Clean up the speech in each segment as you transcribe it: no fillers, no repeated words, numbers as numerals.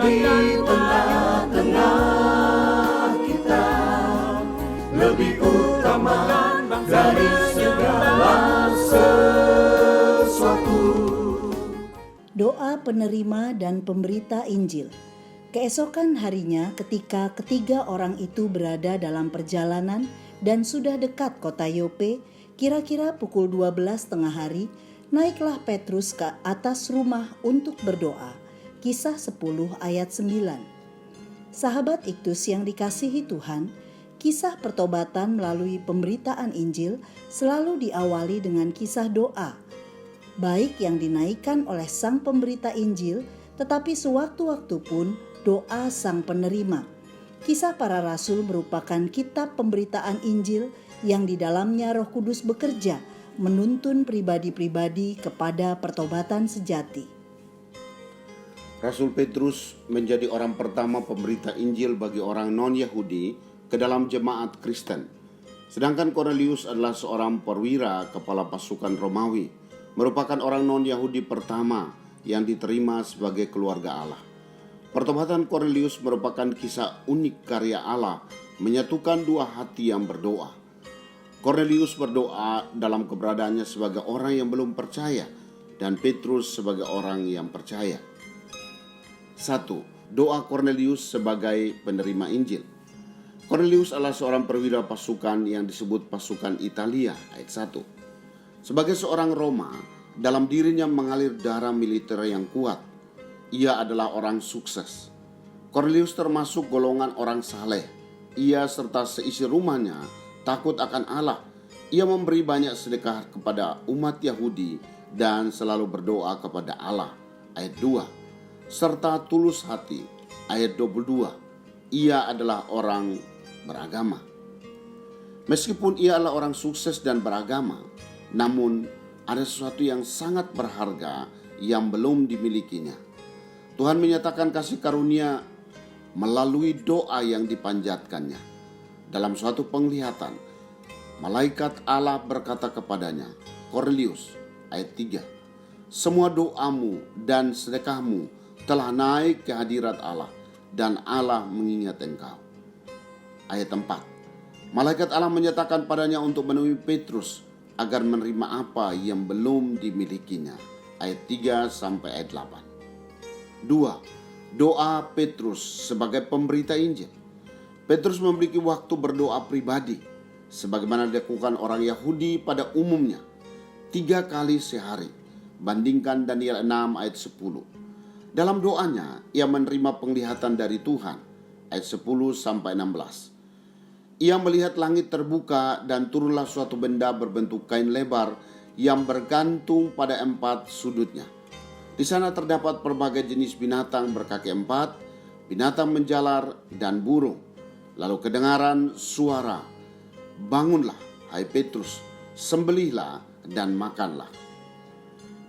tengah-tengah kita, lebih utama dari segala sesuatu. Doa penerima dan pemberita Injil. Keesokan harinya ketika ketiga orang itu berada dalam perjalanan dan sudah dekat kota Yope, kira-kira pukul 12 tengah hari, naiklah Petrus ke atas rumah untuk berdoa. Kisah 10 ayat 9. Sahabat Iktus yang dikasihi Tuhan, kisah pertobatan melalui pemberitaan Injil selalu diawali dengan kisah doa, baik yang dinaikkan oleh sang pemberita Injil, tetapi sewaktu-waktu pun doa sang penerima. Kisah para Rasul merupakan kitab pemberitaan Injil yang di dalamnya Roh Kudus bekerja menuntun pribadi-pribadi kepada pertobatan sejati. Rasul Petrus menjadi orang pertama pemberita Injil bagi orang non-Yahudi ke dalam jemaat Kristen. Sedangkan Kornelius adalah seorang perwira kepala pasukan Romawi, merupakan orang non-Yahudi pertama yang diterima sebagai keluarga Allah. Pertobatan Kornelius merupakan kisah unik karya Allah menyatukan dua hati yang berdoa. Kornelius berdoa dalam keberadaannya sebagai orang yang belum percaya dan Petrus sebagai orang yang percaya. 1. Doa Kornelius sebagai penerima Injil. Kornelius adalah seorang perwira pasukan yang disebut pasukan Italia, ayat 1. Sebagai seorang Roma, dalam dirinya mengalir darah militer yang kuat. Ia adalah orang sukses. Kornelius termasuk golongan orang saleh. Ia serta seisi rumahnya takut akan Allah. Ia memberi banyak sedekah kepada umat Yahudi dan selalu berdoa kepada Allah, ayat 2. Serta tulus hati, ayat 22. Ia adalah orang beragama. Meskipun ia adalah orang sukses dan beragama, namun ada sesuatu yang sangat berharga yang belum dimilikinya. Tuhan menyatakan kasih karunia melalui doa yang dipanjatkannya. Dalam suatu penglihatan, malaikat Allah berkata kepadanya, Kornelius, ayat 3. Semua doamu dan sedekahmu telah naik ke hadirat Allah dan Allah mengingat engkau. Ayat 4. Malaikat Allah menyatakan padanya untuk menemui Petrus agar menerima apa yang belum dimilikinya. Ayat 3 sampai ayat 8. 2. Doa Petrus sebagai pemberita Injil. Petrus memiliki waktu berdoa pribadi sebagaimana dilakukan orang Yahudi pada umumnya 3 kali sehari. Bandingkan Daniel 6 ayat 10. Dalam doanya, ia menerima penglihatan dari Tuhan, ayat 10 sampai 16. Ia melihat langit terbuka dan turunlah suatu benda berbentuk kain lebar yang bergantung pada 4 sudutnya. Di sana terdapat berbagai jenis binatang berkaki 4, binatang menjalar dan burung. Lalu kedengaran suara, bangunlah, hai Petrus, sembelihlah dan makanlah.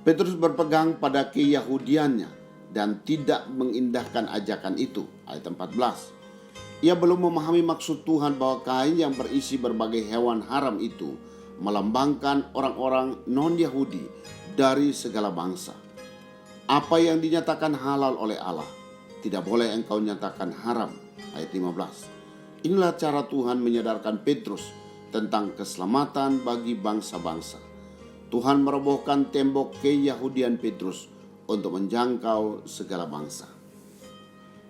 Petrus berpegang pada keyahudiannya dan tidak mengindahkan ajakan itu. Ayat 14. Ia belum memahami maksud Tuhan bahwa kain yang berisi berbagai hewan haram itu melambangkan orang-orang non-Yahudi dari segala bangsa. Apa yang dinyatakan halal oleh Allah, tidak boleh engkau nyatakan haram. Ayat 15. Inilah cara Tuhan menyadarkan Petrus tentang keselamatan bagi bangsa-bangsa. Tuhan merobohkan tembok keyahudian Petrus untuk menjangkau segala bangsa.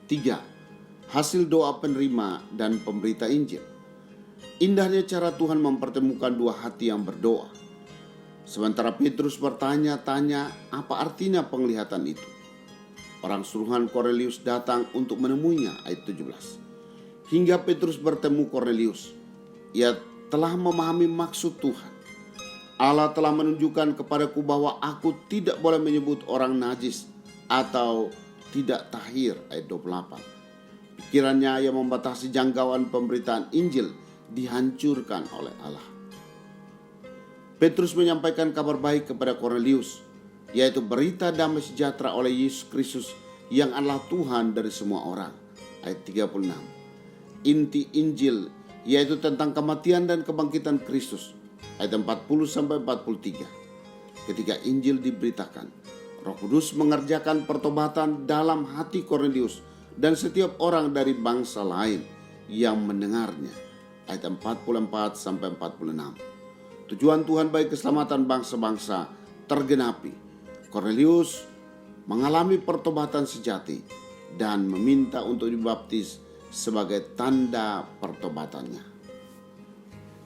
3. Hasil doa penerima dan pemberita Injil. Indahnya cara Tuhan mempertemukan dua hati yang berdoa. Sementara Petrus bertanya-tanya apa artinya penglihatan itu. Orang suruhan Kornelius datang untuk menemuinya, ayat 17. Hingga Petrus bertemu Kornelius, ia telah memahami maksud Tuhan. Allah telah menunjukkan kepadaku bahwa aku tidak boleh menyebut orang najis atau tidak tahir, ayat 28. Pikirannya yang membatasi jangkauan pemberitaan Injil dihancurkan oleh Allah. Petrus menyampaikan kabar baik kepada Kornelius, yaitu berita damai sejahtera oleh Yesus Kristus yang adalah Tuhan dari semua orang, ayat 36. Inti Injil yaitu tentang kematian dan kebangkitan Kristus, ayat 40-43. Ketika Injil diberitakan, Roh Kudus mengerjakan pertobatan dalam hati Kornelius dan setiap orang dari bangsa lain yang mendengarnya. Ayat 44 sampai 46. Tujuan Tuhan bagi keselamatan bangsa-bangsa tergenapi. Kornelius mengalami pertobatan sejati dan meminta untuk dibaptis sebagai tanda pertobatannya.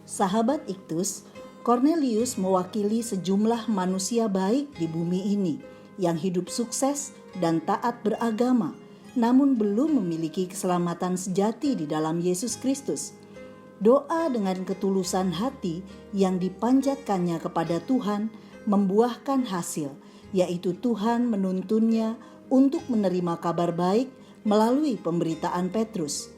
Sahabat Iktus, Kornelius mewakili sejumlah manusia baik di bumi ini yang hidup sukses dan taat beragama, namun belum memiliki keselamatan sejati di dalam Yesus Kristus. Doa dengan ketulusan hati yang dipanjatkannya kepada Tuhan membuahkan hasil, yaitu Tuhan menuntunnya untuk menerima kabar baik melalui pemberitaan Petrus.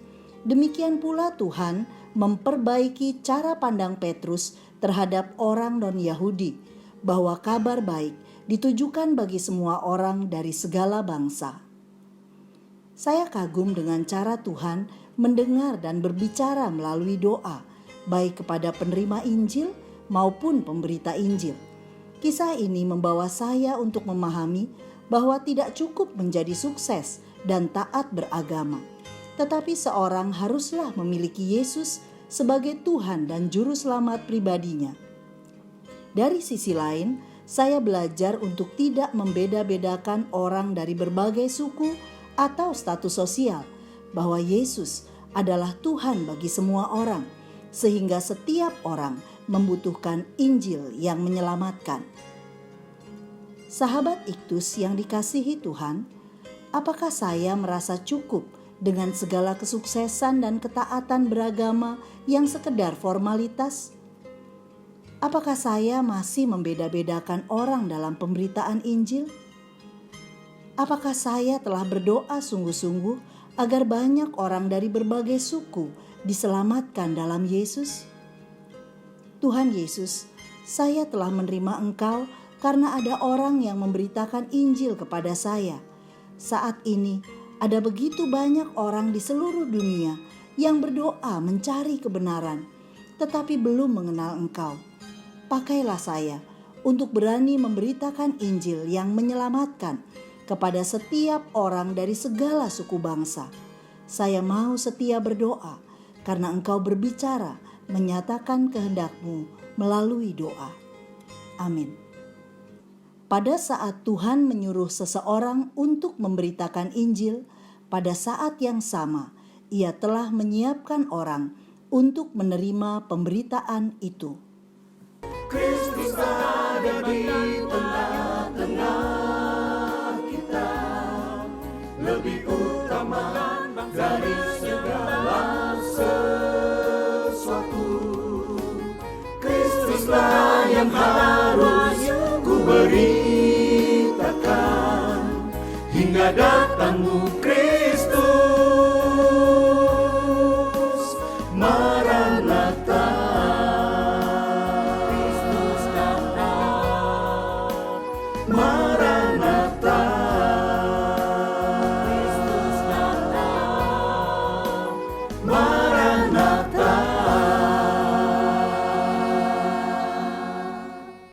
Demikian pula Tuhan memperbaiki cara pandang Petrus terhadap orang non-Yahudi, bahwa kabar baik ditujukan bagi semua orang dari segala bangsa. Saya kagum dengan cara Tuhan mendengar dan berbicara melalui doa, baik kepada penerima Injil maupun pemberita Injil. Kisah ini membawa saya untuk memahami bahwa tidak cukup menjadi sukses dan taat beragama, tetapi seorang haruslah memiliki Yesus sebagai Tuhan dan Juru Selamat pribadinya. Dari sisi lain, saya belajar untuk tidak membeda-bedakan orang dari berbagai suku atau status sosial, bahwa Yesus adalah Tuhan bagi semua orang, sehingga setiap orang membutuhkan Injil yang menyelamatkan. Sahabat Iktus yang dikasihi Tuhan, apakah saya merasa cukup dengan segala kesuksesan dan ketaatan beragama yang sekedar formalitas? Apakah saya masih membeda-bedakan orang dalam pemberitaan Injil? Apakah saya telah berdoa sungguh-sungguh agar banyak orang dari berbagai suku diselamatkan dalam Yesus? Tuhan Yesus, saya telah menerima Engkau karena ada orang yang memberitakan Injil kepada saya. Saat ini ada begitu banyak orang di seluruh dunia yang berdoa mencari kebenaran, tetapi belum mengenal Engkau. Pakailah saya untuk berani memberitakan Injil yang menyelamatkan kepada setiap orang dari segala suku bangsa. Saya mau setia berdoa karena Engkau berbicara, menyatakan kehendak-Mu melalui doa. Amin. Pada saat Tuhan menyuruh seseorang untuk memberitakan Injil, pada saat yang sama Ia telah menyiapkan orang untuk menerima pemberitaan itu. Kristus ada di tengah-tengah kita, lebih utama dari segala sesuatu. Kristuslah yang harus ku beritakan hingga datangmu Kristus.